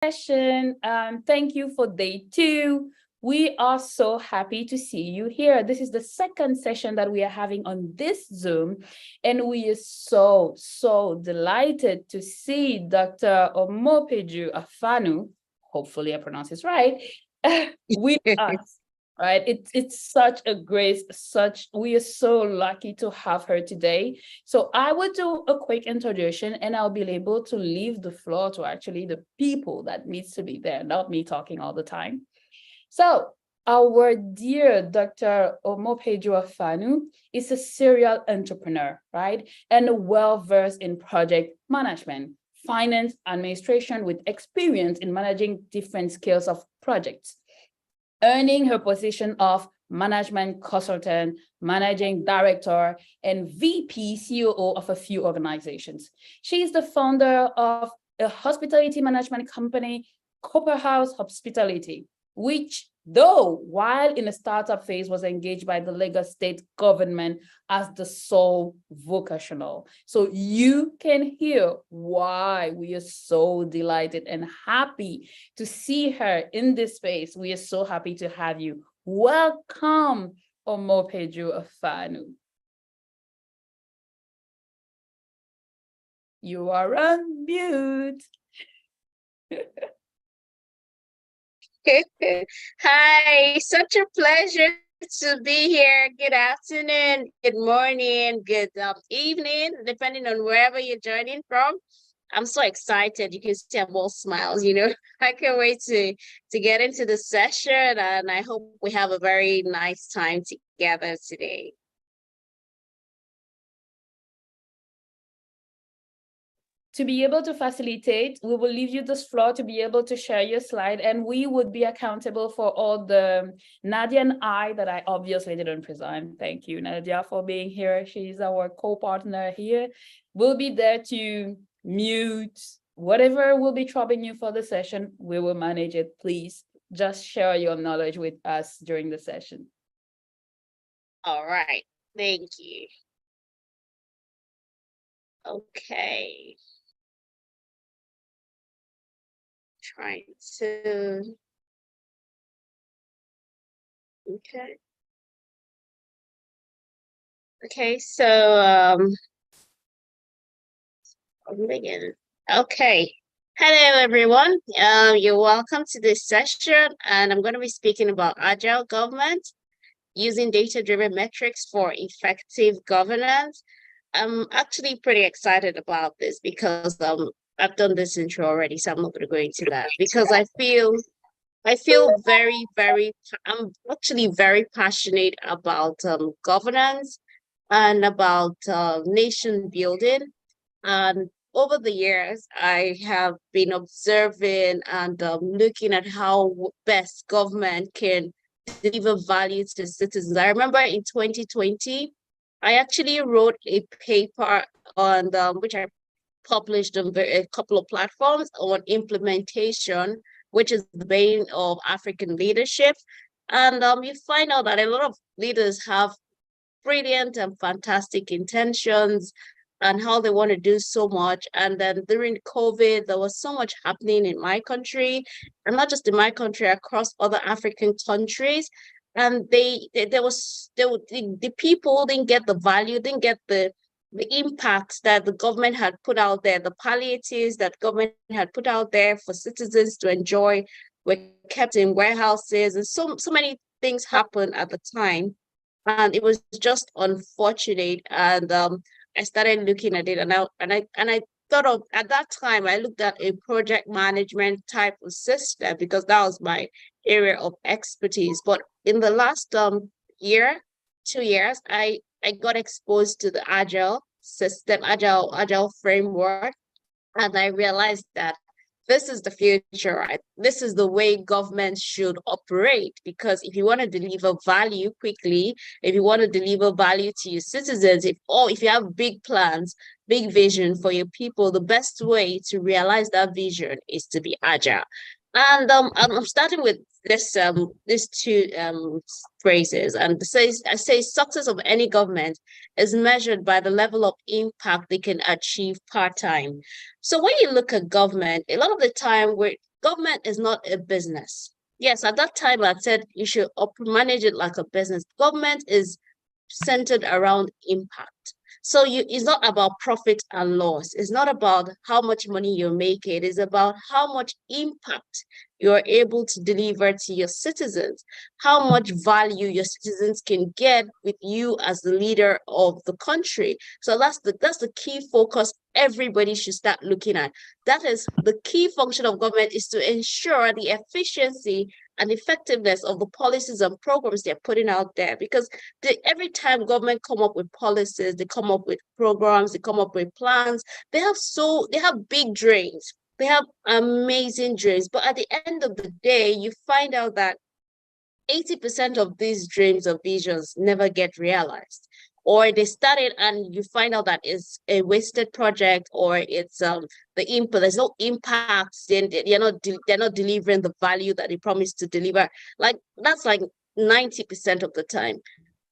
session. Thank you for day 2. We are so happy to see you here. This is the second session that we are having on this Zoom, and we are so delighted to see Dr. Omopeju Afanu, hopefully I pronounce this right, with us. Right, it's such a grace, we are so lucky to have her today. So I will do a quick introduction and I'll be able to leave the floor to actually the people that needs to be there, not me talking all the time. So our dear Dr. Omopeju Afanu is a serial entrepreneur, right? And well-versed in project management, finance, administration with experience in managing different scales of projects, earning her position of management consultant, managing director, and VP COO of a few organizations. She is the founder of a hospitality management company, Copper House Hospitality, which, though while in a startup phase, was engaged by the Lagos state government as the sole vocational. So you can hear why we are so delighted and happy to see her in this space. We are so happy to have you. Welcome, Omopeju Afanu. You are on mute. Hi, such a pleasure to be here. Good afternoon, good morning, good evening, depending on wherever you're joining from. I'm so excited. You can see I'm all smiles, I can't wait to get into the session, and I hope we have a very nice time together today. To be able to facilitate, we will leave you this floor to be able to share your slide, and we would be accountable for all the Nadia and I that I obviously didn't present. Thank you, Nadia, for being here. She's our co-partner here. We'll be there to mute whatever will be troubling you for the session. We will manage it. Please just share your knowledge with us during the session. All right, thank you. Okay. Trying to, okay, so I'm beginning. Okay. Hello, everyone. You're welcome to this session, and I'm going to be speaking about Agile government, using data-driven metrics for effective governance. I'm actually pretty excited about this because I've done this intro already, so I'm not going to go into that because I feel I'm actually very passionate about governance and about nation building. And over the years, I have been observing and looking at how best government can deliver value to citizens. I remember in 2020, I actually wrote a paper on which I published on a couple of platforms on implementation, which is the bane of African leadership. And you find out that a lot of leaders have brilliant and fantastic intentions and how they want to do so much. And then during COVID, there was so much happening in my country, and not just in my country, across other African countries. And the people didn't get the value, didn't get the impacts that the government had put out there, the palliatives that government had put out there for citizens to enjoy were kept in warehouses, and so many things happened at the time. And it was just unfortunate. And I started looking at it, and I thought of, at that time, I looked at a project management type of system because that was my area of expertise. But in the last 2 years, I got exposed to the Agile system, Agile framework, and I realized that this is the future, right? This is the way governments should operate, because if you want to deliver value quickly, if you want to deliver value to your citizens, if you have big plans, big vision for your people, the best way to realize that vision is to be agile. And I'm starting with these two phrases, and I say success of any government is measured by the level of impact they can achieve part-time. So when you look at government, a lot of the time government is not a business. Yes, at that time I said you should manage it like a business. Government is centered around impact. So it's not about profit and loss. It's not about how much money you make. It is about how much impact you're able to deliver to your citizens, how much value your citizens can get with you as the leader of the country. So that's the key focus everybody should start looking at. That is the key function of government, is to ensure the efficiency and effectiveness of the policies and programs they're putting out there. Because every time government come up with policies, they come up with programs, they come up with plans, they have big dreams. They have amazing dreams, but at the end of the day, you find out that 80% of these dreams or visions never get realized, or they started and you find out that it's a wasted project, or it's the impact, there's no impact, then they're not delivering the value that they promised to deliver. Like that's like 90% of the time.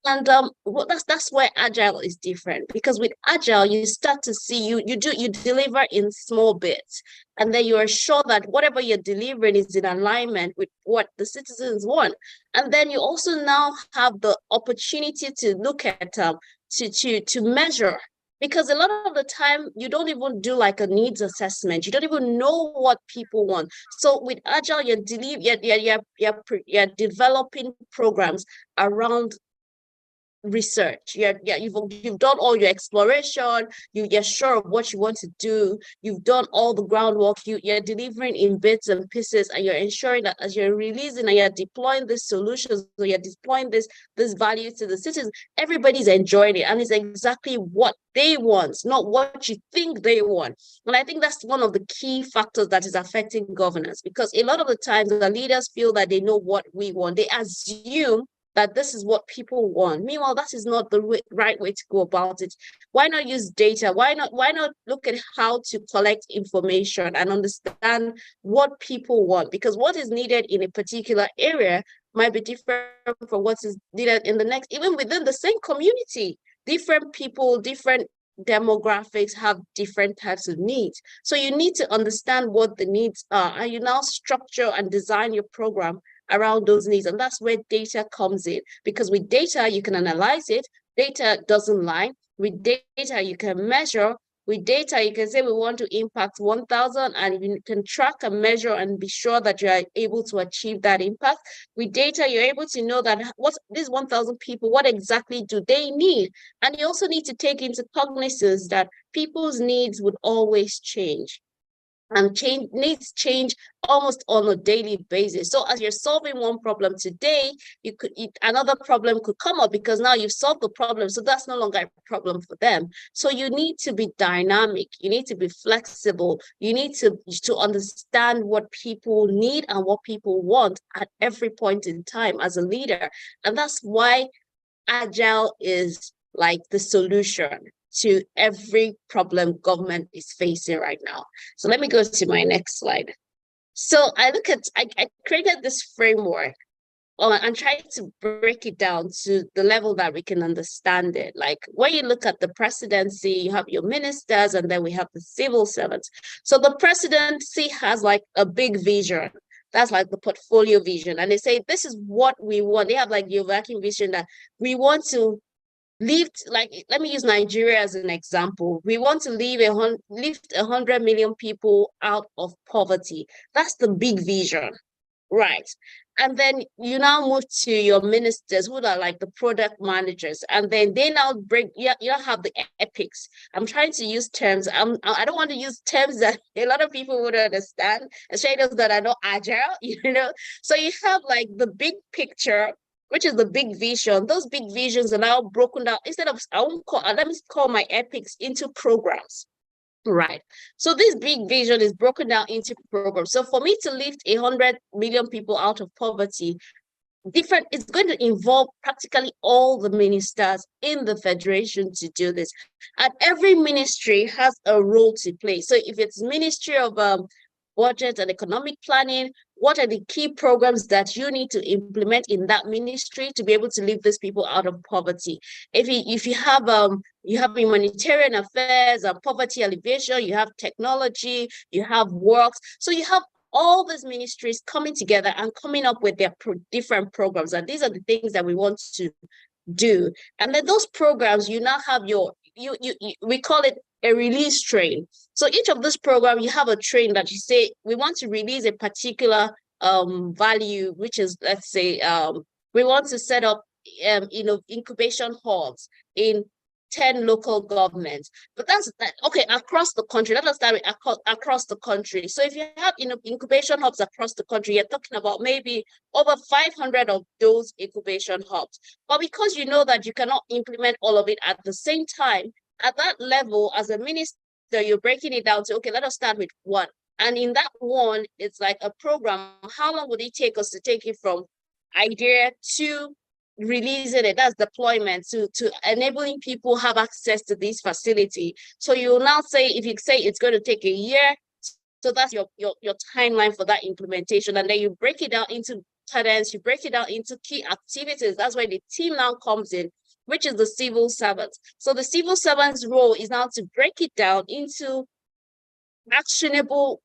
And that's where Agile is different, because with Agile you start to see you deliver in small bits, and then you are sure that whatever you're delivering is in alignment with what the citizens want. And then you also now have the opportunity to look at to measure, because a lot of the time you don't even do like a needs assessment. You don't even know what people want. So with Agile, you're developing programs around research. You've done all your exploration, you're sure of what you want to do, you've done all the groundwork, you're delivering in bits and pieces, and you're ensuring that as you're releasing and you're deploying these solutions, or you're deploying this value to the citizens, everybody's enjoying it, and it's exactly what they want, not what you think they want. And I think that's one of the key factors that is affecting governance, because a lot of the times the leaders feel that they know what we want. They assume that this is what people want. Meanwhile, that is not the right way to go about it. Why not use data? Why not look at how to collect information and understand what people want? Because what is needed in a particular area might be different from what is needed in the next, even within the same community. Different people, different demographics have different types of needs. So you need to understand what the needs are, and you now structure and design your program around those needs. And that's where data comes in, because with data, you can analyze it. Data doesn't lie. With data, you can measure. With data, you can say we want to impact 1,000, and you can track and measure and be sure that you are able to achieve that impact. With data, you're able to know that what these 1,000 people, what exactly do they need? And you also need to take into cognizance that people's needs would always change. And needs change almost on a daily basis. So as you're solving one problem today, another problem could come up, because now you've solved the problem. So that's no longer a problem for them. So you need to be dynamic. You need to be flexible. You need to understand what people need and what people want at every point in time as a leader. And that's why Agile is like the solution to every problem government is facing right now. So let me go to my next slide. So I created this framework and tried to break it down to the level that we can understand it. Like when you look at the presidency, you have your ministers, and then we have the civil servants. So the presidency has like a big vision. That's like the portfolio vision. And they say, this is what we want. They have like the overarching vision that we want to lift, like, let me use Nigeria as an example. We want to lift 100 million people out of poverty. That's the big vision, right? And then you now move to your ministers, who are like the product managers, and then they now you have the epics. I'm trying to use terms. I don't want to use terms that a lot of people would understand, especially those that are not agile, So you have like the big picture, which is the big vision. Those big visions are now broken down. Instead of, let me call my epics into programs, right? So this big vision is broken down into programs. So for me to lift 100 million people out of poverty, it's going to involve practically all the ministers in the federation to do this. And every ministry has a role to play. So if it's Ministry of Budget and Economic Planning, what are the key programs that you need to implement in that ministry to be able to lift these people out of poverty? If you have humanitarian affairs and poverty alleviation, you have technology, you have works. So you have all these ministries coming together and coming up with their different programs. And these are the things that we want to do. And then those programs, you now have your, we call it a release train. So each of this program, you have a train that you say, we want to release a particular value, which is, let's say, we want to set up, incubation hubs in 10 local governments. But that's that, okay, across the country. Let us start with across the country. So if you have incubation hubs across the country, you're talking about maybe over 500 of those incubation hubs. But because you know that you cannot implement all of it at the same time, at that level, as a minister, you're breaking it down to, okay, let us start with one. And in that one, it's like a program. How long would it take us to take it from idea to releasing it? That's deployment, to enabling people have access to this facility. So you'll now say, if you say it's going to take a year, so that's your timeline for that implementation. And then you break it down into cadence, you break it down into key activities. That's where the team now comes in, which is the civil servants. So the civil servant's role is now to break it down into actionable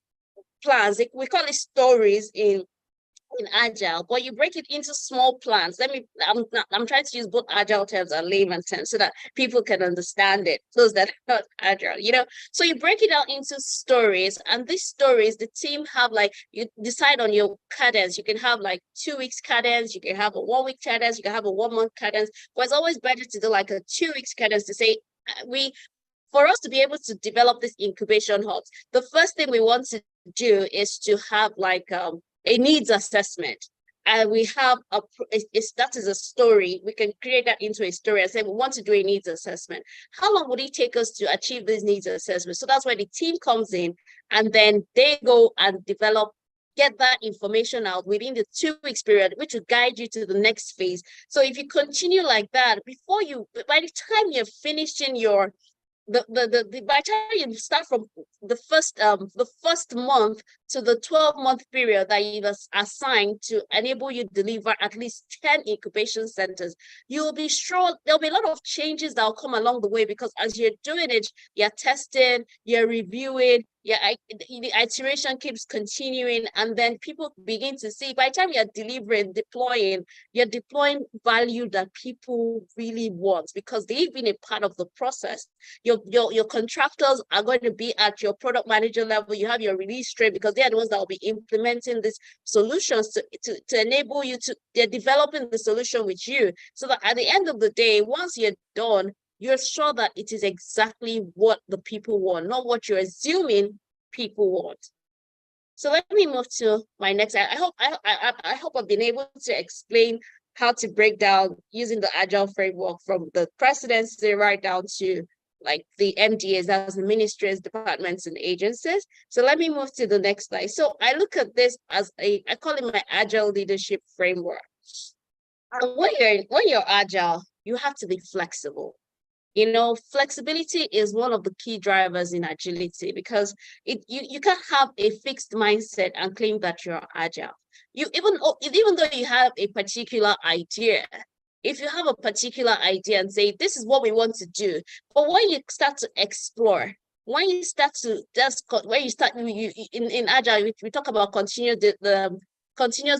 plans. We call it stories in Agile, but you break it into small plans. I'm trying to use both Agile terms and layman terms so that people can understand it, those that are not Agile, So you break it out into stories, and these stories, the team have you decide on your cadence. You can have 2 weeks cadence, you can have a 1 week cadence, you can have a 1 month cadence, but it's always better to do a 2 weeks cadence to say, for us to be able to develop this incubation hubs, the first thing we want to do is to have a needs assessment. And we have that is a story. We can create that into a story and say, we want to do a needs assessment. How long would it take us to achieve this needs assessment? So that's where the team comes in, and then they go and get that information out within the 2 weeks period, which will guide you to the next phase. So if you continue like that, by the time you're finishing your by the time you start from the first month to the 12-month period that you've assigned to enable you to deliver at least 10 incubation centers, you'll be sure there'll be a lot of changes that will come along the way, because as you're doing it, you're testing, you're reviewing, the iteration keeps continuing, and then people begin to see, by the time you're deploying value that people really want, because they've been a part of the process. Your contractors are going to be at your product manager level. You have your release train, because they're the ones that will be implementing these solutions to enable you they're developing the solution with you, so that at the end of the day, once you're done, you're sure that it is exactly what the people want, not what you're assuming people want. So let me move to my next. I hope I've been able to explain how to break down using the Agile framework from the presidency right down to the MDAs, that's the ministries, departments, and agencies. So let me move to the next slide. So I look at this as I call it my Agile leadership framework. And when you're Agile, you have to be flexible. Flexibility is one of the key drivers in agility, because you can't have a fixed mindset and claim that you're Agile. Even though you have a particular idea, if you have a particular idea and say, this is what we want to do, but when you start to explore, when you start in Agile, we talk about continuous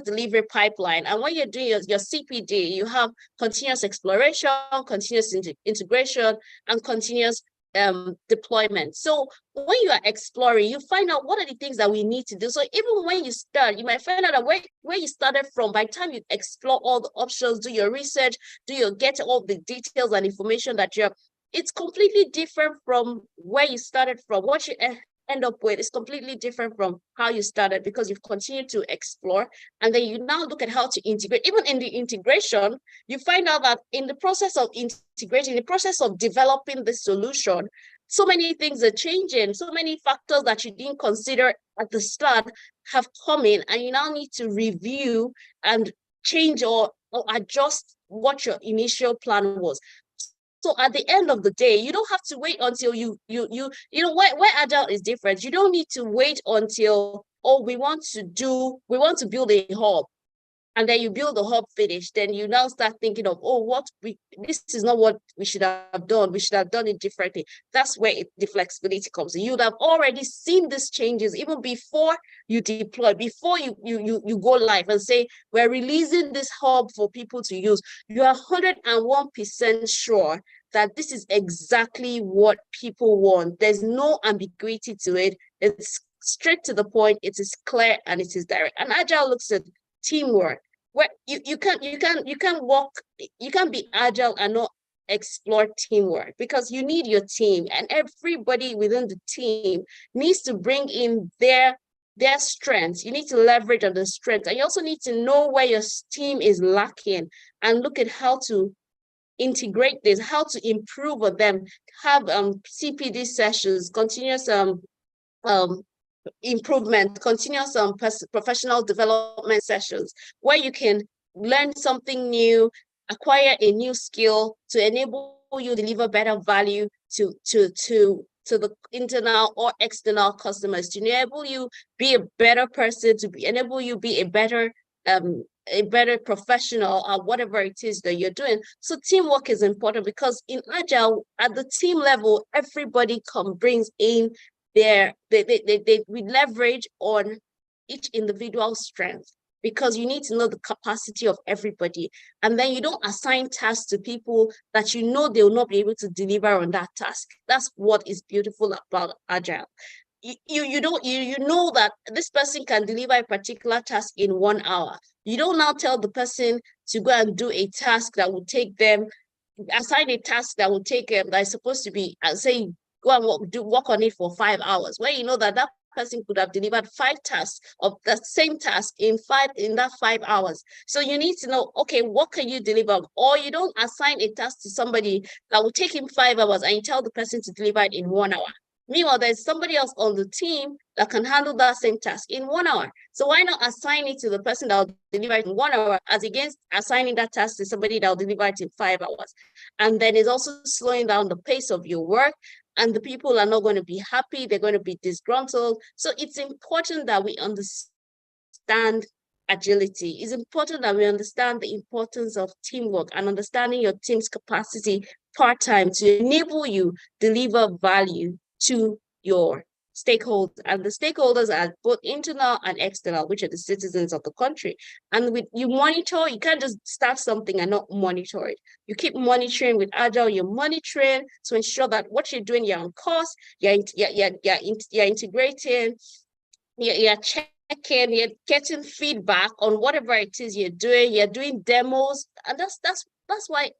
delivery pipeline. And when you're doing your CPD, you have continuous exploration, continuous integration, and continuous deployment. So when you are exploring, you find out what are the things that we need to do. So even when you start, you might find out that where you started from, by the time you explore all the options, do your research, get all the details and information that it's completely different from where you started from. What you end up with is completely different from how you started, because you've continued to explore, and then you now look at how to integrate. Even in the integration, you find out that in the process of integrating, the process of developing the solution, so many things are changing, so many factors that you didn't consider at the start have come in, and you now need to review and change or adjust what your initial plan was. So at the end of the day, you don't have to wait until where Agile is different. You don't need to wait until, we want to build a hub. and then you build the hub finish, then you now start thinking of, oh, this is not what we should have done. We should have done it differently. That's where the flexibility comes in. You'd have already seen these changes even before you deploy, before you go live and say, we're releasing this hub for people to use. You are 101% sure that this is exactly what people want. There's no ambiguity to it. It's straight to the point. It is clear and it is direct. And Agile looks at teamwork, where you can't be Agile and not explore teamwork, because you need your team, and everybody within the team needs to bring in their strengths. You need to leverage on the strengths, and you also need to know where your team is lacking and look at how to integrate this, how to improve on them, have CPD sessions, continuous improvement, continuous professional development sessions, where you can learn something new, acquire a new skill to enable you to deliver better value to the internal or external customers, to enable you be a better person, to enable you be a better professional or whatever it is that you're doing. So teamwork is important, because in Agile, at the team level, everybody brings in we leverage on each individual strength, because you need to know the capacity of everybody. And then you don't assign tasks to people that you know they will not be able to deliver on that task. That's what is beautiful about Agile. You know that this person can deliver a particular task in 1 hour. You don't now tell the person to go and do a task that will take them, assign a task that will take them, that is supposed to be, say, go and work on it for 5 hours, where you know that person could have delivered 5 tasks of the same task in that 5 hours. So you need to know, okay, what can you deliver? Or you don't assign a task to somebody that will take him 5 hours and you tell the person to deliver it in 1 hour. Meanwhile, there's somebody else on the team that can handle that same task in 1 hour. So why not assign it to the person that will deliver it in 1 hour, as against assigning that task to somebody that will deliver it in 5 hours? And then it's also slowing down the pace of your work, and the people are not going to be happy. They're going to be disgruntled. So it's important that we understand agility. It's important that we understand the importance of teamwork and understanding your team's capacity part-time to enable you deliver value to your stakeholders. And the stakeholders are both internal and external, which are the citizens of the country. And you monitor, you can't just start something and not monitor it. You keep monitoring. With Agile, you're monitoring to ensure that what you're doing, you're on course, you're integrating, you're checking, you're getting feedback on whatever it is you're doing demos. And that's why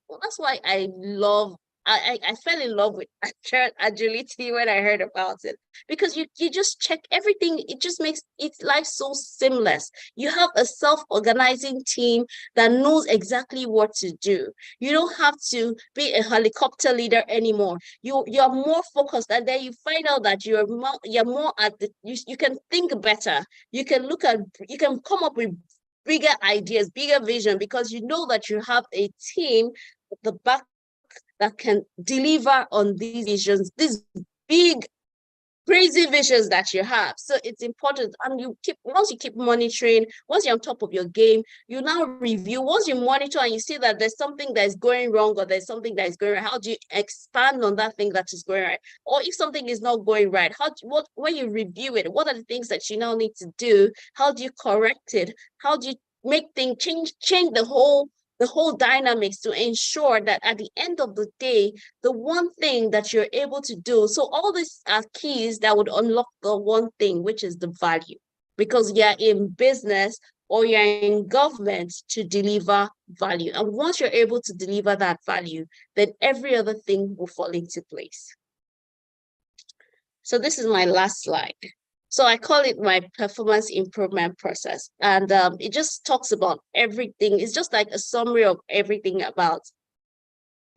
I fell in love with agility when I heard about it, because you just check everything. It just makes life so seamless. You have a self-organizing team that knows exactly what to do. You don't have to be a helicopter leader anymore. You're more focused, and then you find out that you're more at you can think better. You can come up with bigger ideas, bigger vision, because you know that you have a team at the back that can deliver on these visions, these big, crazy visions that you have. So it's important. And once you keep monitoring, once you're on top of your game, you now review. Once you monitor and you see that there's something that is going wrong, or there's something that is going right, how do you expand on that thing that is going right? Or if something is not going right, when you review it, what are the things that you now need to do? How do you correct it? How do you make things change the whole dynamics to ensure that at the end of the day, the one thing that you're able to do. So all these are keys that would unlock the one thing, which is the value, because you're in business or you're in government to deliver value. And once you're able to deliver that value, then every other thing will fall into place. So this is my last slide. So I call it my performance improvement process. And it just talks about everything. It's just like a summary of everything about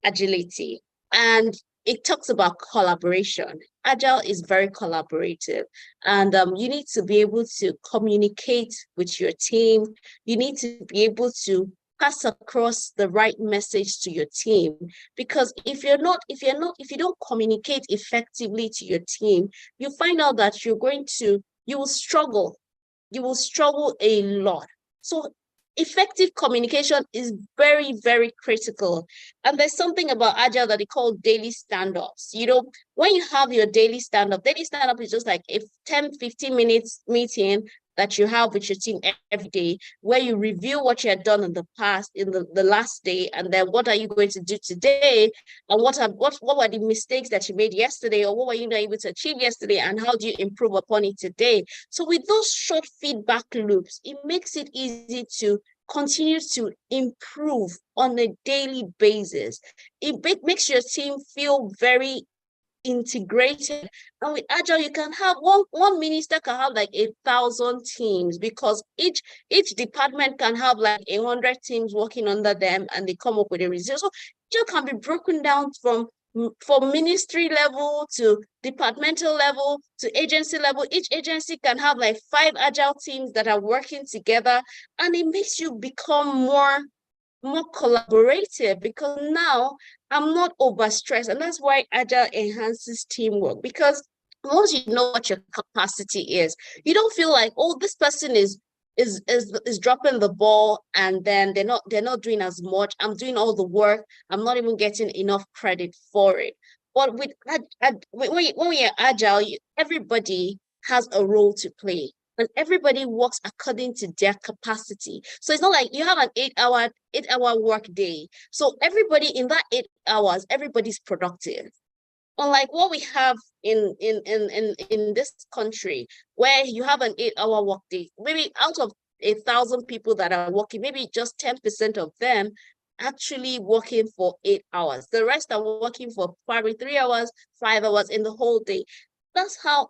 agility. And it talks about collaboration. Agile is very collaborative. And you need to be able to communicate with your team. You need to be able to pass across the right message to your team, because if you don't communicate effectively to your team, you find out that you will struggle a lot. So effective communication is very, very critical. And there's something about Agile that they call daily stand-ups. When you have your daily stand-up is just like a 10, 15 minutes meeting that you have with your team every day, where you review what you had done in the past, in the last day, and then what are you going to do today, and what were the mistakes that you made yesterday, or what were you not able to achieve yesterday, and how do you improve upon it today? So with those short feedback loops, it makes it easy to continue to improve on a daily basis. It makes your team feel very integrated. And with Agile, you can have one minister can have like 1,000 teams, because each department can have like 100 teams working under them, and they come up with a result. So Agile can be broken down from ministry level to departmental level to agency level. Each agency can have like 5 Agile teams that are working together, and it makes you become more collaborative, because now I'm not overstressed. And that's why Agile enhances teamwork, because once you know what your capacity is, you don't feel like, oh, this person is dropping the ball, and then they're not doing as much. I'm doing all the work. I'm not even getting enough credit for it. But when you're Agile, everybody has a role to play, and everybody works according to their capacity. So it's not like you have an 8-hour work day. So everybody in that 8 hours, everybody's productive. Unlike what we have in this country, where you have an 8-hour work day, maybe out of 1,000 people that are working, maybe just 10% of them actually working for 8 hours. The rest are working for probably 3 hours, 5 hours in the whole day. That's how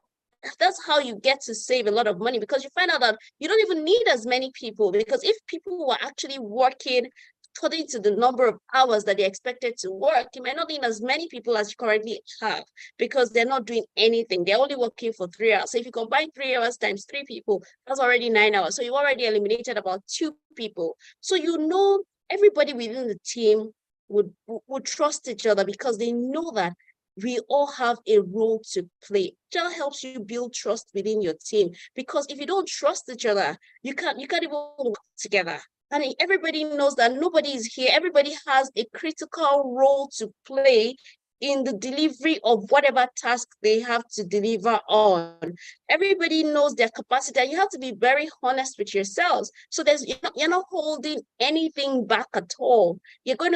you get to save a lot of money, because you find out that you don't even need as many people, because if people were actually working according to the number of hours that they're expected to work, you might not need as many people as you currently have, because they're not doing anything. They're only working for 3 hours. So if you combine 3 hours times 3 people, that's already 9 hours. So you already eliminated about 2 people. So everybody within the team would trust each other, because they know that we all have a role to play. Agile helps you build trust within your team, because if you don't trust each other, you can't even work together. And everybody knows that nobody is here. Everybody has a critical role to play in the delivery of whatever task they have to deliver on. Everybody knows their capacity, and you have to be very honest with yourselves. So you're not holding anything back at all. You know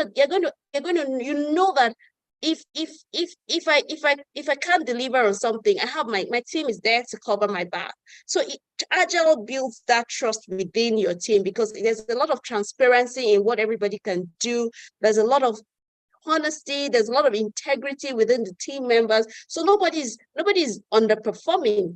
that if I can't deliver on something, I have my team is there to cover my back. So Agile builds that trust within your team, because there's a lot of transparency in what everybody can do. There's a lot of honesty, there's a lot of integrity within the team members. So nobody's underperforming.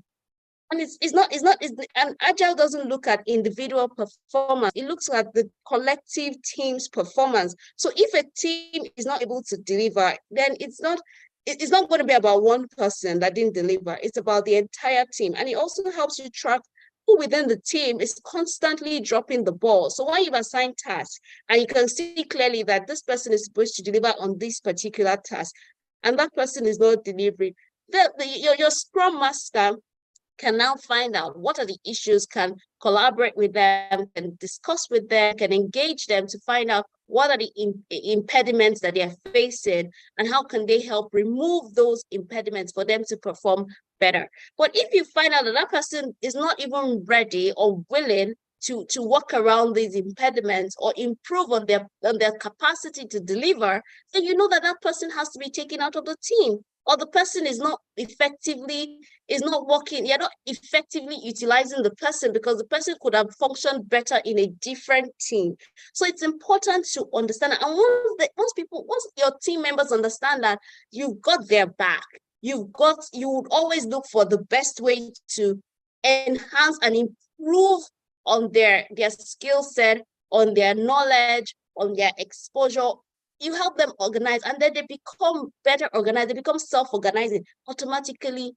And and Agile doesn't look at individual performance. It looks at the collective team's performance. So if a team is not able to deliver, then it's not going to be about one person that didn't deliver. It's about the entire team. And it also helps you track who within the team is constantly dropping the ball. So when you've assigned tasks and you can see clearly that this person is supposed to deliver on this particular task, and that person is not delivering, your Scrum Master can now find out what are the issues, can collaborate with them, can discuss with them, can engage them to find out what are the impediments that they're facing, and how can they help remove those impediments for them to perform better. But if you find out that that person is not even ready or willing to work around these impediments or improve on their capacity to deliver, then you know that that person has to be taken out of the team, or the person is not working, you're not effectively utilizing the person, because the person could have functioned better in a different team. So it's important to understand that. And once your team members understand that you've got their back, you would always look for the best way to enhance and improve on their skill set, on their knowledge, on their exposure. You help them organize, and then they become better organized, they become self-organizing. Automatically,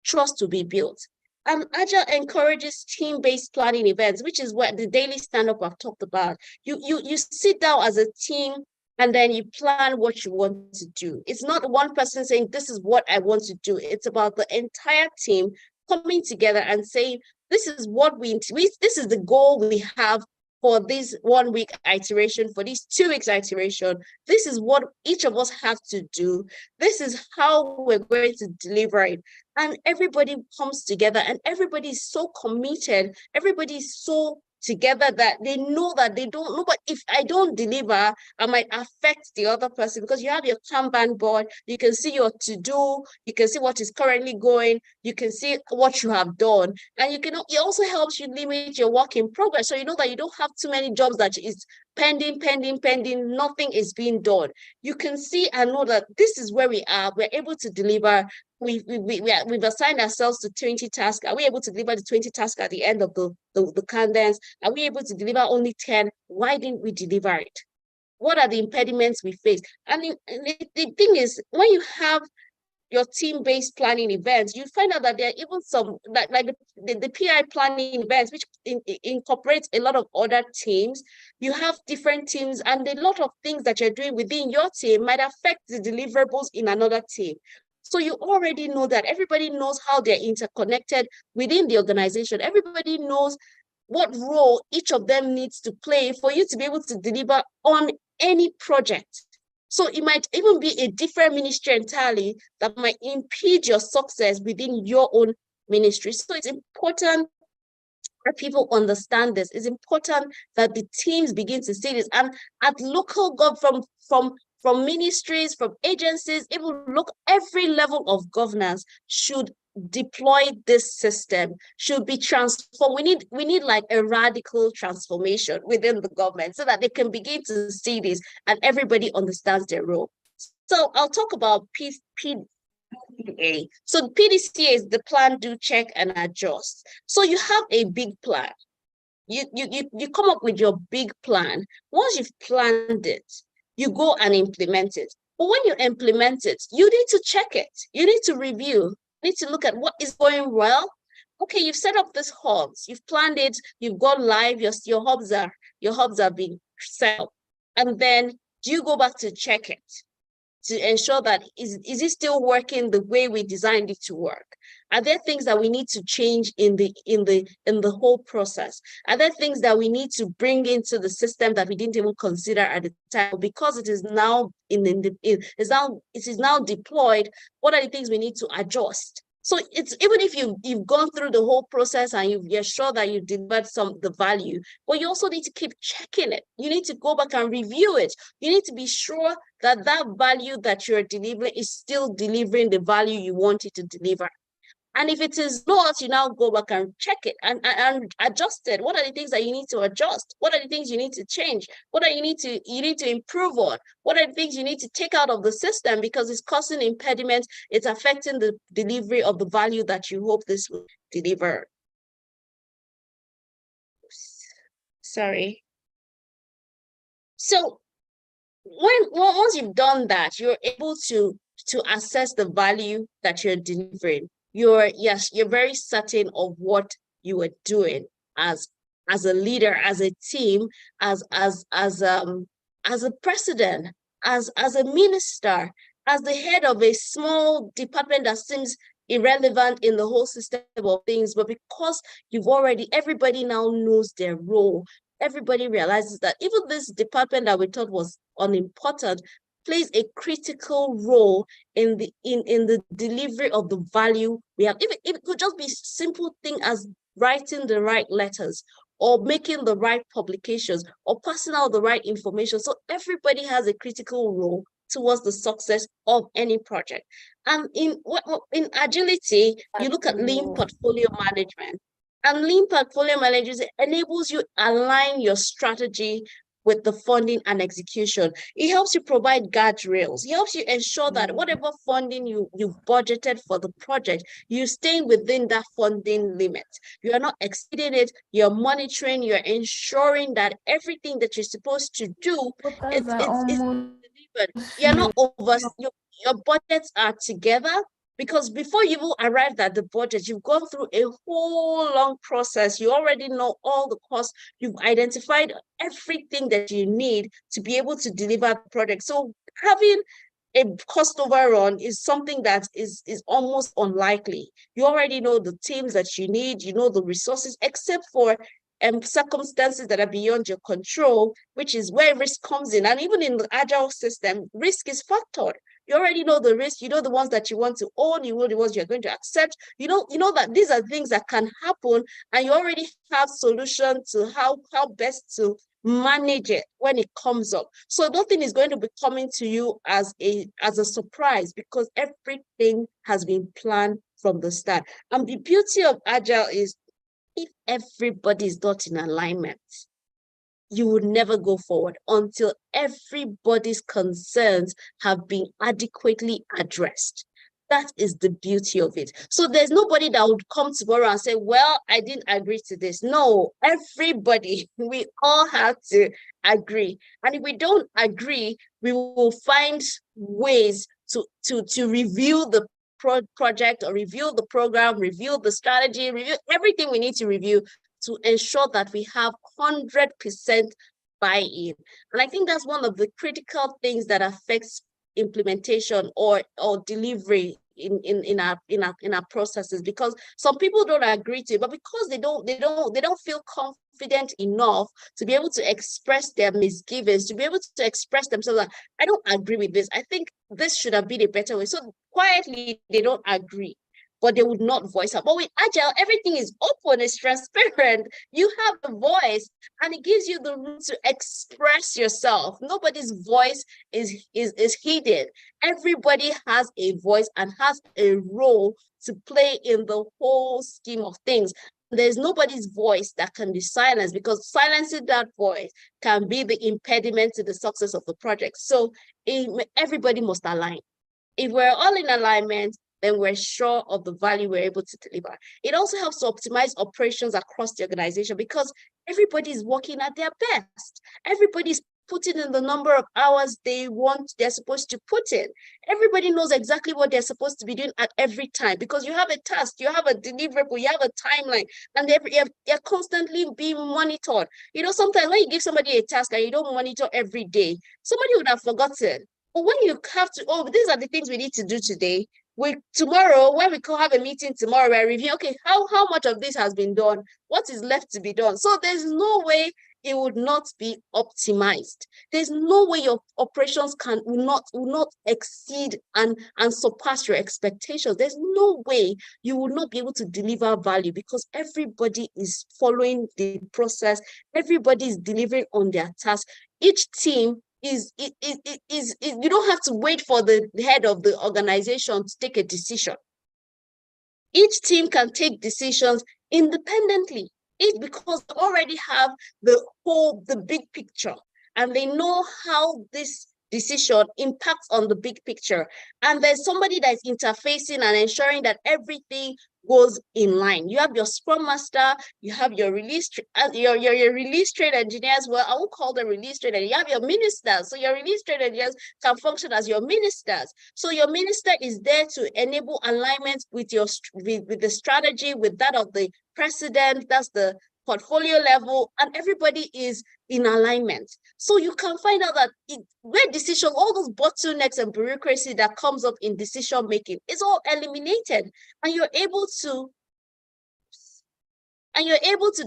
trust will be built. And Agile encourages team-based planning events, which is what the daily stand-up I've talked about. You sit down as a team, and then you plan what you want to do. It's not one person saying, this is what I want to do. It's about the entire team coming together and saying, this is what this is the goal we have for this 1 week iteration, for this 2 weeks iteration. This is what each of us have to do. This is how we're going to deliver it. And everybody comes together and everybody is so committed. Everybody is so together that they know that they don't know, but if I don't deliver, I might affect the other person, because you have your Kanban board, you can see your to-do, you can see what is currently going, you can see what you have done, and it also helps you limit your work in progress. So you know that you don't have too many jobs that is pending, nothing is being done. You can see and know that this is where we are. We're able to deliver. We've assigned ourselves to 20 tasks. Are we able to deliver the 20 tasks at the end of the cadence? Are we able to deliver only 10? Why didn't we deliver it? What are the impediments we face? And the thing is, when you have your team-based planning events, you find out that there are even some, like the PI planning events, which incorporates a lot of other teams. You have different teams, and a lot of things that you're doing within your team might affect the deliverables in another team. So you already know that everybody knows how they're interconnected within the organization. Everybody knows what role each of them needs to play for you to be able to deliver on any project. So it might even be a different ministry entirely that might impede your success within your own ministry. So it's important that people understand this. It's important that the teams begin to see this. And at local from ministries, from agencies, even look, every level of governance should deploy this system, should be transformed. We need like a radical transformation within the government so that they can begin to see this and everybody understands their role. So I'll talk about PDCA. So PDCA is the plan, do, check, and adjust. So you have a big plan. You come up with your big plan. Once you've planned it, you go and implement it. But when you implement it, you need to check it. You need to review. You need to look at what is going well. Okay, you've set up these hubs. You've planned it. You've gone live. Your hubs are being set up. And then do you go back to check it to ensure that is it still working the way we designed it to work? Are there things that we need to change in the whole process? Are there things that we need to bring into the system that we didn't even consider at the time? Because it is now it is now deployed, what are the things we need to adjust? So it's, even if you've gone through the whole process and you're sure that you delivered the value, but you also need to keep checking it. You need to go back and review it. You need to be sure that that value that you're delivering is still delivering the value you want it to deliver. And if it is not, you now go back and check it and adjust it. What are the things that you need to adjust? What are the things you need to change? What are you need to improve on? What are the things you need to take out of the system because it's causing impediments? It's affecting the delivery of the value that you hope this will deliver. Sorry. So once you've done that, you're able to assess the value that you're delivering. You're very certain of what you are doing as a leader, as a team, as a president, as a minister, as the head of a small department that seems irrelevant in the whole system of things, but because everybody now knows their role. Everybody realizes that even this department that we thought was unimportant plays a critical role in the delivery of the value we have. It could just be simple thing as writing the right letters or making the right publications or passing out the right information. So everybody has a critical role towards the success of any project. And in agility, you look at lean portfolio management. And lean portfolio management enables you align your strategy with the funding and execution. It helps you provide guardrails. It helps you ensure that whatever funding you've budgeted for the project, you're staying within that funding limit. You are not exceeding it. You're monitoring. You're ensuring that everything that you're supposed to do is delivered. You're not your budgets are together. Because before you even arrived at the budget, you've gone through a whole long process. You already know all the costs. You've identified everything that you need to be able to deliver the product. So having a cost overrun is something that is almost unlikely. You already know the teams that you need, you know the resources, except for circumstances that are beyond your control, which is where risk comes in. And even in the Agile system, risk is factored. You already know the risk. You know the ones that you want to own. You know the ones you're going to accept. You know that these are things that can happen, and you already have solutions to how best to manage it when it comes up. So nothing is going to be coming to you as a surprise, because everything has been planned from the start. And the beauty of Agile is, if everybody is not in alignment, you would never go forward until everybody's concerns have been adequately addressed. That is the beauty of it. So there's nobody that would come tomorrow and say, well, I didn't agree to this. No, everybody, we all have to agree. And if we don't agree, we will find ways to review the project, or review the program, review the strategy, review everything we need to review to ensure that we have 100% buy-in. And I think that's one of the critical things that affects implementation or delivery in our processes, because some people don't agree to it, but because they don't feel confident enough to be able to express their misgivings, to be able to express themselves like, I don't agree with this, I think this should have been a better way. So quietly they don't agree, but they would not voice up. But with Agile, everything is open, it's transparent. You have a voice, and it gives you the room to express yourself. Nobody's voice is hidden. Everybody has a voice and has a role to play in the whole scheme of things. There's nobody's voice that can be silenced, because silencing that voice can be the impediment to the success of the project. So everybody must align. If we're all in alignment, then we're sure of the value we're able to deliver. It also helps to optimize operations across the organization, because everybody is working at their best. Everybody's putting in the number of hours they're supposed to put in. Everybody knows exactly what they're supposed to be doing at every time, because you have a task, you have a deliverable, you have a timeline, and they're constantly being monitored. Sometimes when you give somebody a task and you don't monitor every day, somebody would have forgotten. But when you have to, these are the things we need to do today. Tomorrow, when we have a meeting tomorrow, we're reviewing, okay, how much of this has been done? What is left to be done? So there's no way it would not be optimized. There's no way your operations will not exceed and surpass your expectations. There's no way you will not be able to deliver value, because everybody is following the process. Everybody is delivering on their task. Each team is you don't have to wait for the head of the organization to take a decision. Each team can take decisions independently. It's because they already have the big picture, and they know how this decision impacts on the big picture. And there's somebody that's interfacing and ensuring that everything goes in line. You have your Scrum Master, you have your release your release train engineers. Well, I won't call them release train. You have your ministers. So your release train engineers can function as your ministers. So your minister is there to enable alignment with with the strategy, with that of the president. That's the portfolio level, and everybody is in alignment. So you can find out that all those bottlenecks and bureaucracy that comes up in decision making is all eliminated, and you're able to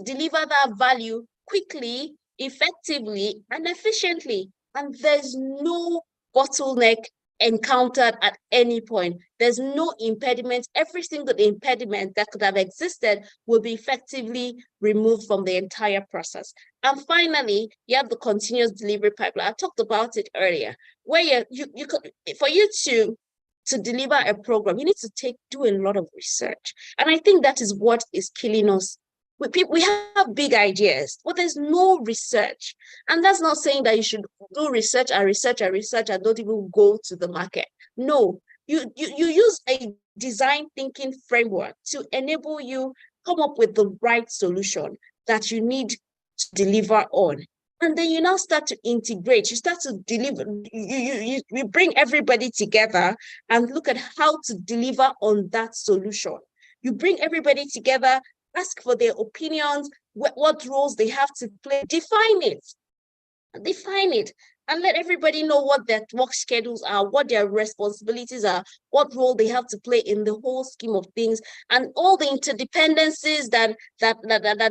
deliver that value quickly, effectively, and efficiently. And there's no bottleneck encountered at any point. There's no impediment. Every single impediment that could have existed will be effectively removed from the entire process. And finally, you have the continuous delivery pipeline. I talked about it earlier, where for you to deliver a program, you need to do a lot of research. And I think that is what is killing us. We have big ideas, but there's no research. And that's not saying that you should do research and don't even go to the market. No, you use a design thinking framework to enable you come up with the right solution that you need to deliver on. And then you now start to integrate, you start to deliver, you bring everybody together and look at how to deliver on that solution. You bring everybody together, ask for their opinions, what roles they have to play, define it. and let everybody know what their work schedules are, what their responsibilities are, what role they have to play in the whole scheme of things, and all the interdependencies that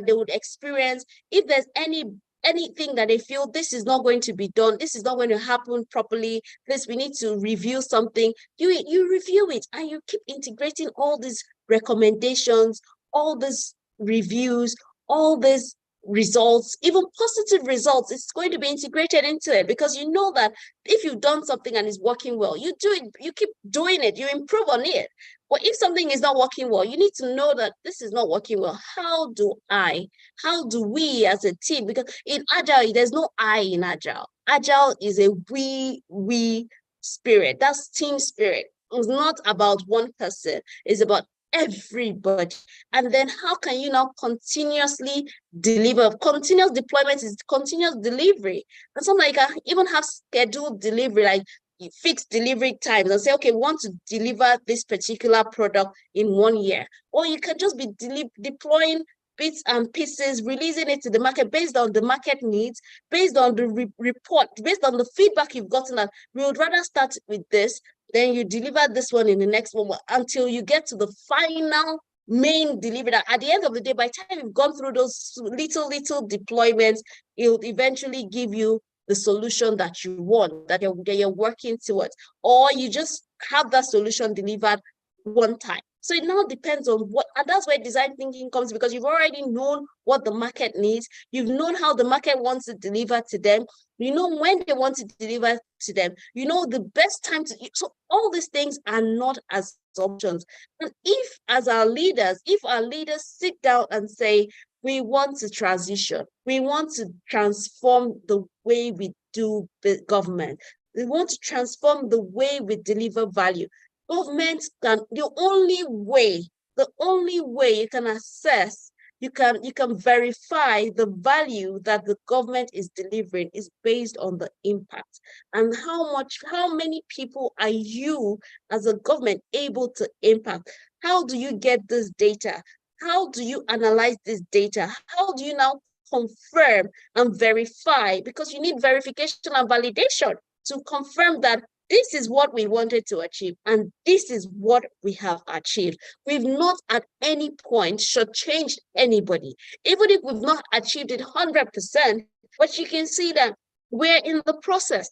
they would experience. If there's anything that they feel this is not going to be done, this is not going to happen properly, this we need to review something, you review it, and you keep integrating all these recommendations, all these reviews, all these results, even positive results. It's going to be integrated into it, because you know that if you've done something and it's working well, you do it, you keep doing it, you improve on it. But if something is not working well, you need to know that this is not working well. How do we as a team, because in Agile, there's no I in Agile. Agile is a we spirit. That's team spirit. It's not about one person. It's about everybody. And then how can you now continuously deliver? Continuous deployment is continuous delivery. And something like even have scheduled delivery, like fixed delivery times, and say, okay, we want to deliver this particular product in 1 year. Or you can just be deploying bits and pieces, releasing it to the market based on the market needs, based on the report, based on the feedback you've gotten, that we would rather start with this, then you deliver this one in the next one until you get to the final main delivery. That at the end of the day, by the time you've gone through those little deployments, it will eventually give you the solution that you want, that you're working towards, or you just have that solution delivered one time. So it now depends on what, and that's where design thinking comes, because you've already known what the market needs. You've known how the market wants to deliver to them. You know when they want to deliver to them. You know the best time to, so all these things are not as options. And if our leaders sit down and say, we want to transition, we want to transform the way we do government, we want to transform the way we deliver value. Government can, the only way you can assess, you can verify the value that the government is delivering is based on the impact. And how many people are you as a government able to impact? How do you get this data? How do you analyze this data? How do you now confirm and verify? Because you need verification and validation to confirm that this is what we wanted to achieve, and this is what we have achieved. We've not at any point shortchanged anybody, even if we've not achieved it 100%, but you can see that we're in the process.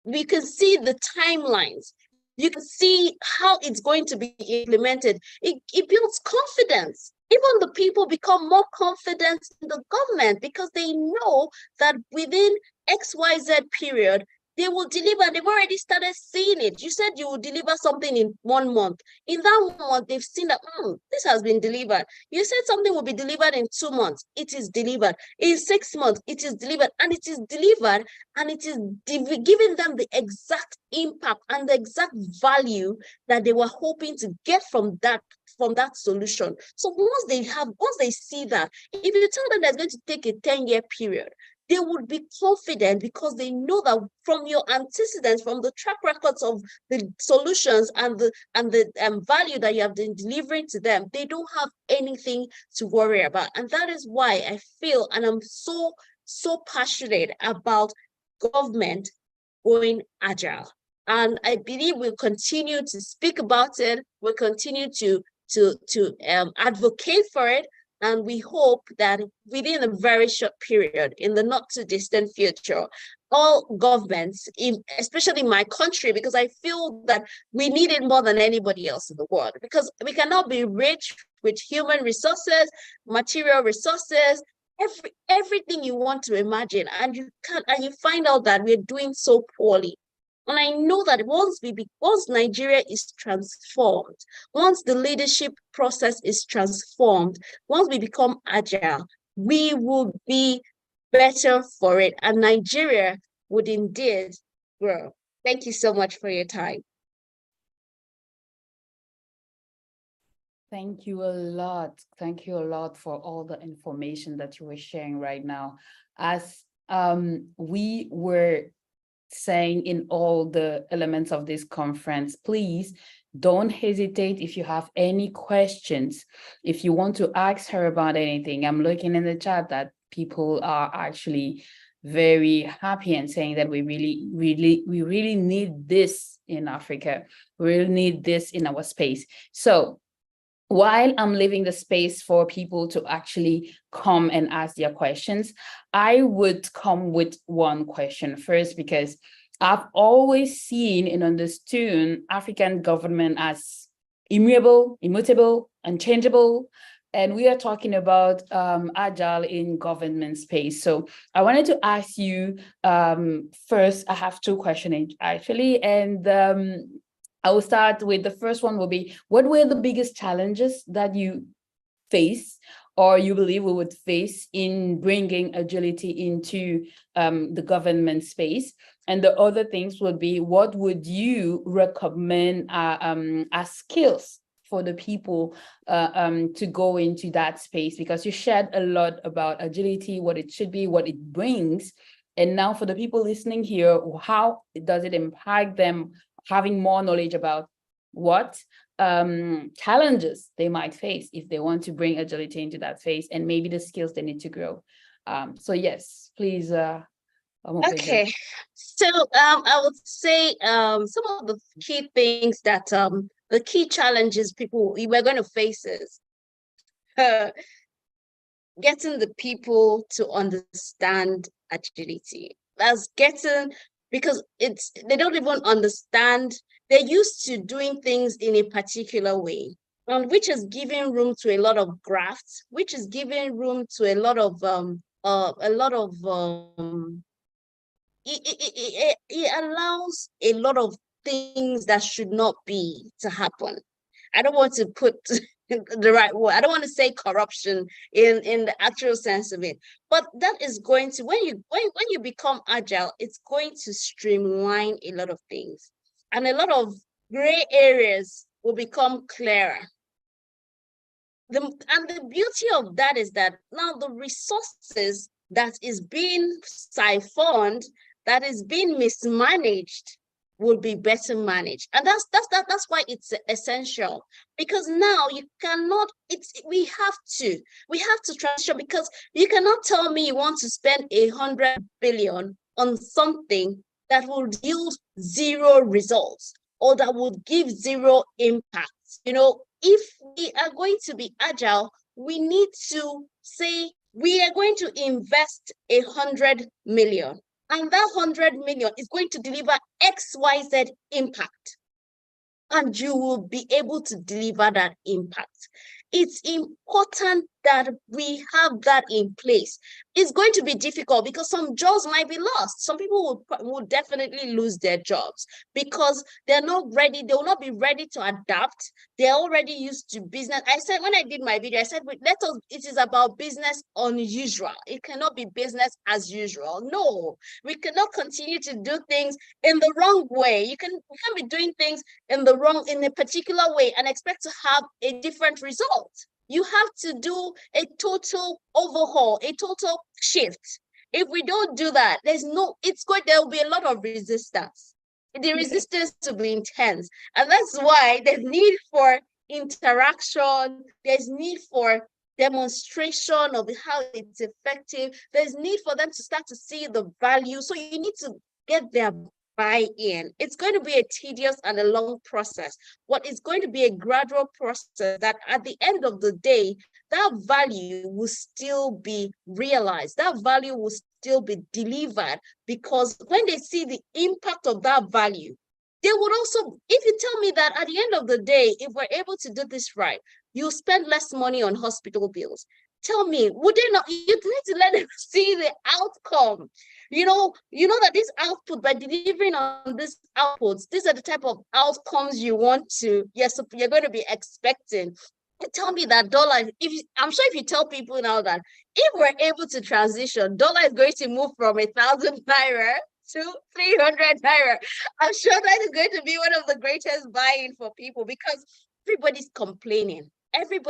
We can see the timelines. You can see how it's going to be implemented. It builds confidence. Even the people become more confident in the government because they know that within XYZ period, they will deliver. They've already started seeing it. You said you will deliver something in 1 month. In that 1 month, they've seen that this has been delivered. You said something will be delivered in 2 months. It is delivered. In 6 months, it is delivered. And it is delivered, and it is giving them the exact impact and the exact value that they were hoping to get from that solution. So once they see that, if you tell them that's going to take a 10-year period, they would be confident because they know that from your antecedents, from the track records of the solutions and the value that you have been delivering to them, they don't have anything to worry about. And that is why I feel, and I'm so passionate about government going agile. And I believe we'll continue to speak about it. We'll continue to advocate for it. And we hope that within a very short period, in the not too distant future, all governments, especially my country, because I feel that we need it more than anybody else in the world, because we cannot be rich with human resources, material resources, everything you want to imagine, and you find out that we're doing so poorly. And I know that once Nigeria is transformed, once the leadership process is transformed, once we become agile, we will be better for it. And Nigeria would indeed grow. Thank you so much for your time. Thank you a lot. Thank you a lot for all the information that you were sharing right now. As we were saying in all the elements of this conference, please don't hesitate if you have any questions. If you want to ask her about anything, I'm looking in the chat that people are actually very happy and saying that we really need this in Africa. We really need this in our space. So while I'm leaving the space for people to actually come and ask their questions, I would come with one question first, because I've always seen and understood African government as immutable, unchangeable. And we are talking about Agile in government space. So I wanted to ask you first, I have two questions actually, and I will start with the first one will be, what were the biggest challenges that you face or you believe we would face in bringing agility into the government space? And the other things would be, what would you recommend as skills for the people to go into that space? Because you shared a lot about agility, what it should be, what it brings. And now for the people listening here, how does it impact them having more knowledge about what challenges they might face if they want to bring agility into that phase, and maybe the skills they need to grow. So yes, please. Okay, so I would say some of the key things that the key challenges we're going to face is getting the people to understand agility. That's getting, because they don't even understand. They're used to doing things in a particular way, which is giving room to a lot of graft, which is giving room to a lot of it allows a lot of things that should not be to happen. I don't want to put the right word. I don't want to say corruption in the actual sense of it, but that is going to, when you become agile, it's going to streamline a lot of things, and a lot of gray areas will become clearer. And the beauty of that is that now the resources that is being siphoned, that is being mismanaged, will be better managed. And that's why it's essential, because now you cannot, we have to transition, because you cannot tell me you want to spend 100 billion on something that will yield zero results or that would give zero impact. If we are going to be agile, we need to say we are going to invest 100 million. And that 100 million is going to deliver XYZ impact. And you will be able to deliver that impact. It's important that we have that in place. It's going to be difficult because some jobs might be lost. Some people will definitely lose their jobs because they're not ready. They will not be ready to adapt. They're already used to business. I said, when I did my video, I said, it is about business unusual. It cannot be business as usual. No, we cannot continue to do things in the wrong way. We can't be doing things in a particular way and expect to have a different result. You have to do a total overhaul, a total shift. If we don't do that, there will be a lot of resistance. The resistance will be intense. And that's why there's need for interaction, there's need for demonstration of how it's effective. There's need for them to start to see the value. So you need to get their buy-in. It's going to be a tedious and a long process, but it's going to be a gradual process that at the end of the day, that value will still be realized. That value will still be delivered, because when they see the impact of that value, they would also, if you tell me that at the end of the day, if we're able to do this right, you'll spend less money on hospital bills. Tell me, would they not? You need to let them see the outcome. You know that this output, by delivering on these outputs, these are the type of outcomes you want to, you're going to be expecting. Tell me that dollar, I'm sure if you tell people now that if we're able to transition, dollar is going to move from 1,000 naira to 300 naira. I'm sure that is going to be one of the greatest buy-in for people, because everybody's complaining. We're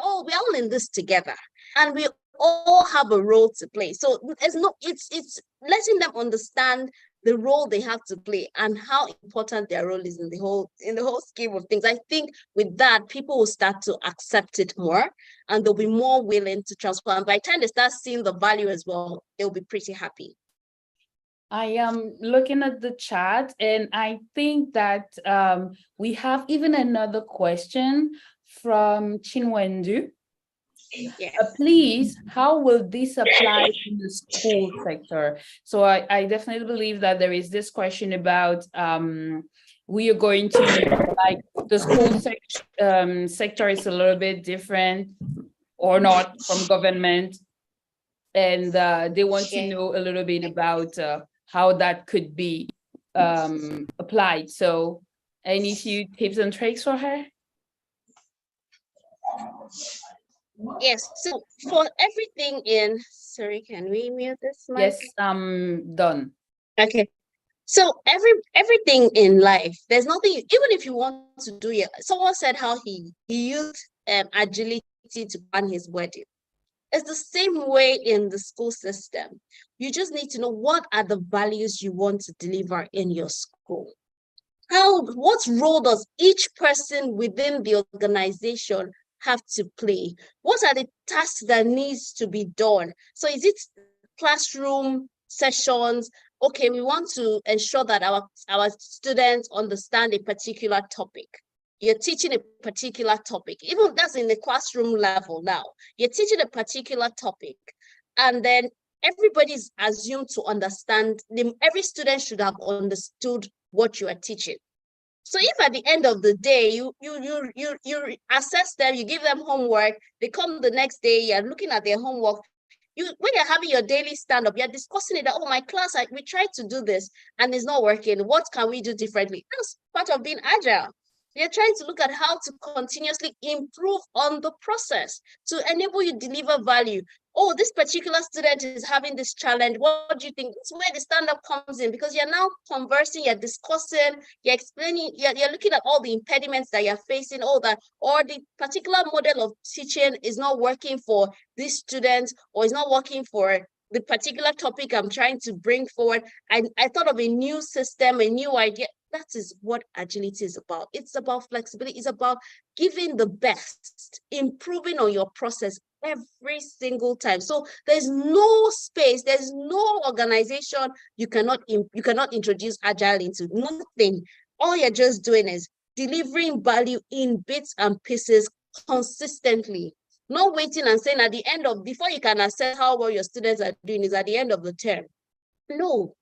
all in this together, and we all have a role to play. So it's letting them understand the role they have to play and how important their role is in the whole scheme of things. I think with that, people will start to accept it more and they'll be more willing to transfer. And by the time they start seeing the value as well, they'll be pretty happy. I am looking at the chat, and I think that we have even another question from Chinwendu. Yes. Please, how will this apply in the school sector? So I definitely believe that there is this question about we are going to, like, the school sector is a little bit different or not from government, and they want to know a little bit about how that could be applied. So any few tips and tricks for her? Yes, so for everything sorry, can we mute this mic? Yes, done. Okay. So everything in life, there's nothing, even if you want to do it. Someone said how he used agility to plan his wedding. It's the same way in the school system. You just need to know what are the values you want to deliver in your school. What role does each person within the organization have to play? What are the tasks that needs to be done? So is it classroom sessions? Okay, we want to ensure that our students understand a particular topic. You're teaching a particular topic, even that's in the classroom level now. You're teaching a particular topic, and then everybody's assumed to understand. Every student should have understood what you are teaching. So if at the end of the day, you assess them, you give them homework, they come the next day, you're looking at their homework, when you're having your daily stand-up, you're discussing it, that, oh, my class, we tried to do this and it's not working. What can we do differently? That's part of being agile. You're trying to look at how to continuously improve on the process to enable you deliver value. Oh, this particular student is having this challenge. What do you think? That's where the stand-up comes in, because you're now conversing, you're discussing, you're explaining, you're looking at all the impediments that you're facing, all that, or the particular model of teaching is not working for this student, or is not working for the particular topic I'm trying to bring forward. I thought of a new system, a new idea. That is what agility is about. It's about flexibility. It's about giving the best, improving on your process every single time. So there's no space, there's no organization you cannot introduce agile into. Nothing. All you're just doing is delivering value in bits and pieces consistently. Not waiting and saying at the end of, before you can assess how well your students are doing is at the end of the term. No,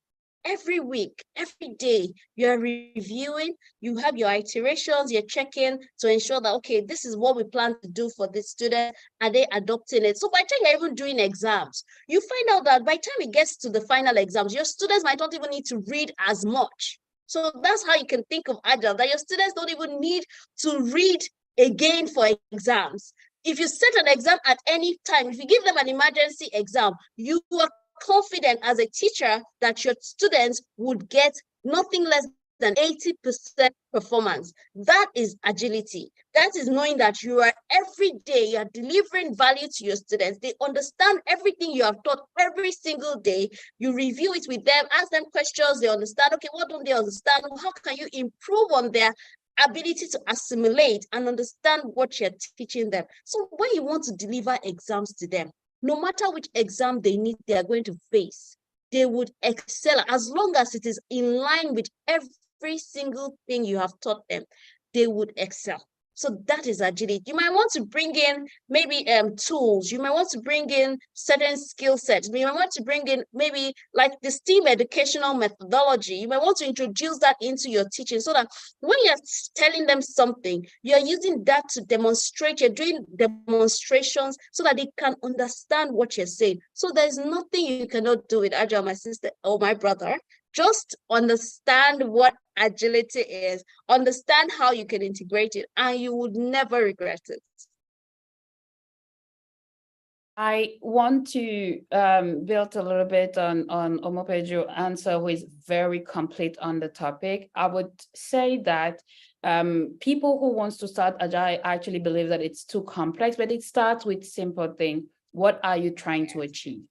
every week, every day, you're reviewing, you have your iterations, you're checking to ensure that, okay, this is what we plan to do for this student. Are they adopting it? So by the time you're even doing exams, you find out that by the time it gets to the final exams, your students might not even need to read as much. So that's how you can think of Agile, that your students don't even need to read again for exams. If you set an exam at any time, if you give them an emergency exam, you are confident as a teacher that your students would get nothing less than 80% performance. That is agility. That is knowing that you are every day, you are delivering value to your students. They understand everything you have taught every single day. You review it with them, ask them questions, they understand. Okay, what don't they understand? How can you improve on their ability to assimilate and understand what you're teaching them? So when you want to deliver exams to them, no matter which exam they are going to face, they would excel as long as it is in line with every single thing you have taught them. They would excel. So that is agility. You might want to bring in maybe tools. You might want to bring in certain skill sets. You might want to bring in maybe like the STEAM educational methodology. You might want to introduce that into your teaching so that when you're telling them something, you're using that to demonstrate. You're doing demonstrations so that they can understand what you're saying. So there's nothing you cannot do with Agile, my sister or my brother. Just understand what agility is, understand how you can integrate it, and you would never regret it. I want to build a little bit on Omopejo's answer, who is very complete on the topic. I would say that people who wants to start Agile actually believe that it's too complex, but it starts with simple thing. What are you trying to achieve?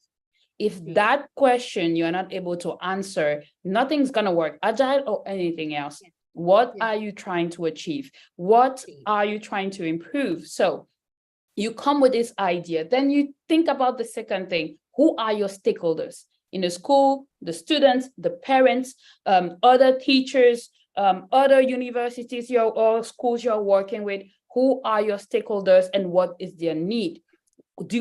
If that question you're not able to answer, nothing's gonna work, Agile or anything else. What are you trying to achieve? What are you trying to improve? So you come with this idea, then you think about the second thing. Who are your stakeholders in the school, the students, the parents, other teachers, other universities or schools you're working with? Who are your stakeholders and what is their need?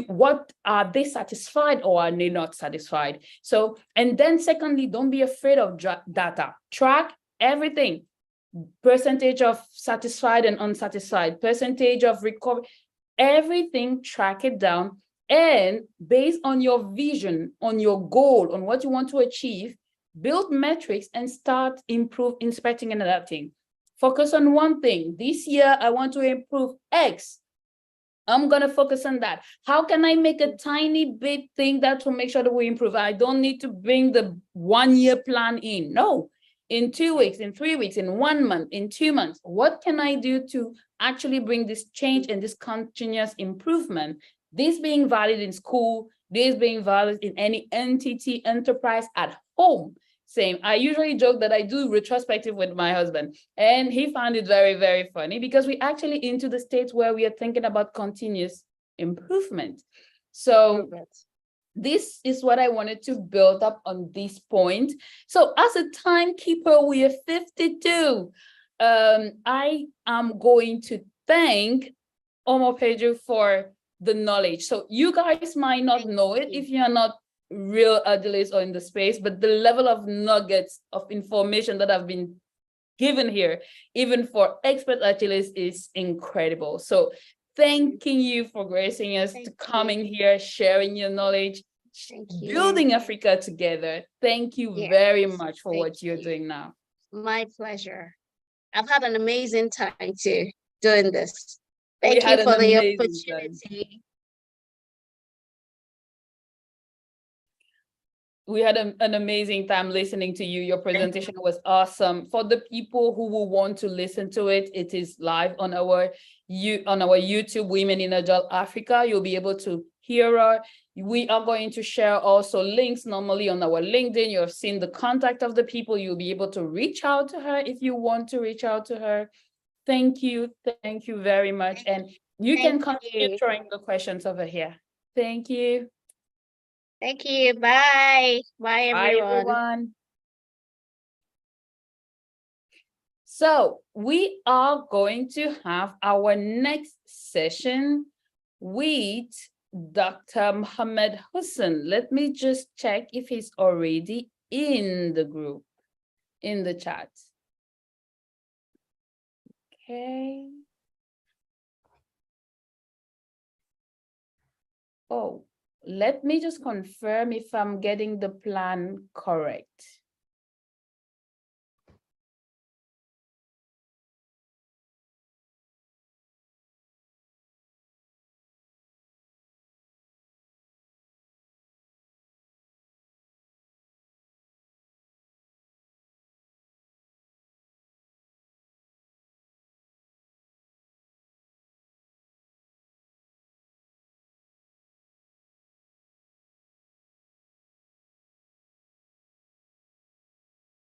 What are they satisfied or are they not satisfied? So, and then secondly, don't be afraid of data. Track everything. Percentage of satisfied and unsatisfied, percentage of recovery, everything, track it down. And based on your vision, on your goal, on what you want to achieve, build metrics and start inspecting and adapting. Focus on one thing. This year, I want to improve X. I'm going to focus on that. How can I make a tiny bit thing that will make sure that we improve? I don't need to bring the 1 year plan in. No, in 2 weeks, in 3 weeks, in 1 month, in 2 months, what can I do to actually bring this change and this continuous improvement? This being valid in school, this being valid in any entity, enterprise, at home. Same. I usually joke that I do retrospective with my husband, and he found it very, very funny because we actually into the state where we are thinking about continuous improvement. So this is what I wanted to build up on this point. So as a timekeeper, we are 52. I am going to thank Omo Pedro for the knowledge. So you guys might not know it if you're not real Agiles or in the space, but the level of nuggets of information that have been given here, even for expert Agiles, is incredible. So thanking you for gracing us to coming here, sharing your knowledge, building Africa together. Thank you very much for what you're doing now. My pleasure. I've had an amazing time too doing this. Thank you for the opportunity. We had an amazing time listening to you. Your presentation was awesome. For the people who will want to listen to it, it is live on our YouTube, Women in Agile Africa. You'll be able to hear her. We are going to share also links normally on our LinkedIn. You have seen the contact of the people. You'll be able to reach out to her if you want to reach out to her. Thank you. Thank you very much. And you can continue throwing the questions over here. Thank you. Thank you. Bye. Bye, everyone. Bye, everyone. So we are going to have our next session with Dr. Mohammed Hussein. Let me just check if he's already in the group, in the chat. Okay. Oh, let me just confirm if I'm getting the plan correct.